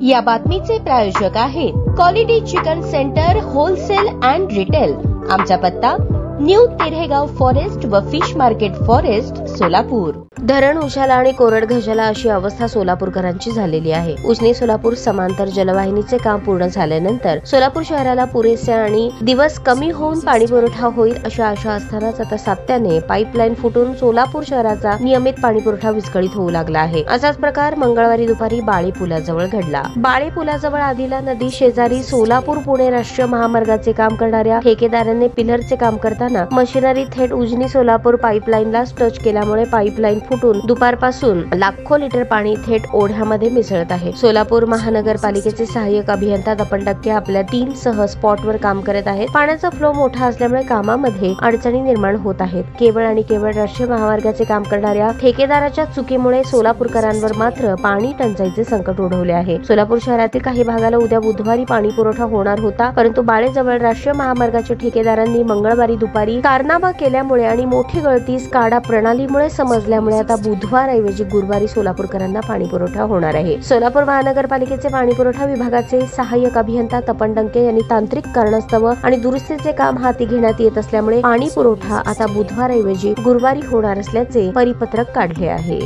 या बातमीचे प्रायोजक आहेत quality chicken centre wholesale and retail. आमचा पत्ता न्यू तिरेगाव फॉरेस्ट व फिश मार्केट फॉरेस्ट सोलापूर। धरण उशाला आणि कोरड घशाला अशी अवस्था सोलापूरकरांची झालेली आहे। उजनी सोलापूर समांतर जलवाहिनीचे काम पूर्ण झाल्यानंतर सोलापूर शहराला पुरेसे आणि दिवस कमी होऊन पाणी पुरवठा होईल अशी आशा असतानाच आता सातत्याने पाईपलाईन फुटून सोलापूर शहराचा नियमित पाणी पुरवठा विस्कळीत होऊ लागला आहे। असाच प्रकार मंगळवारी दुपारी बाळे पुलाजवळ घडला। बाळे पुलाजवळ आदिला नदी शेजारी सोलापूर पुणे राष्ट्रीय महामार्गाचे काम करणाऱ्या ठेकेदारांनी पिलरचे काम करताना मशिनरी थेट उजनी सोलापूर पाईपलाईनला टच केल्यामुळे पाईपलाईन फुटून दुपारपासून लाखो लिटर पाणी थेट ओढ्यामध्ये मिसळत आहे। सोलापूर महानगरपालिकेचे सहाय्यक अभियंता तपन टक्के आपल्या टीम सह स्पॉटवर काम करत आहेत। पाण्याचा फ्लो मोठा असल्यामुळे कामामध्ये अडचणी निर्माण होत आहेत। केवळ आणि केवळ राष्ट्रीय महामार्गाचे काम करणाऱ्या ठेकेदाराच्या चुकीमुळे सोलापूरकरांवर मात्र पाणी टंचाईचे संकट ओढवले आहे। सोलापूर शहरातील काही भागाला उद्या बुधवारी पाणी पुरवठा होणार होता, परंतु बाळेजवळ राष्ट्रीय महामार्गाच्या ठेकेदारांनी मंगळवारी दुपारी कारनामा केल्यामुळे आणि मोठी गळती स्काडा प्रणालीमुळे समजल्यामुळे आता बुधवारऐवजी गुरुवारी सोलापूरकरांना पाणी पुरवठा होणार आहे। सोलापूर महानगरपालिकेचे पाणी पुरवठा विभागाचे सहाय्यक अभियंता तपन टक्के यांनी तांत्रिक कारणास्तव आणि दुरुस्तीचे काम हाती घेण्यात येत असल्यामुळे पाणी पुरवठा आता बुधवारऐवजी गुरुवारी होणार असल्याचे परिपत्रक काढले आहे।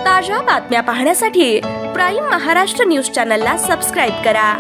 ताज्या बातम्या पाहण्यासाठी प्राईम महाराष्ट्र न्यूज चॅनलला सबस्क्राईब करा।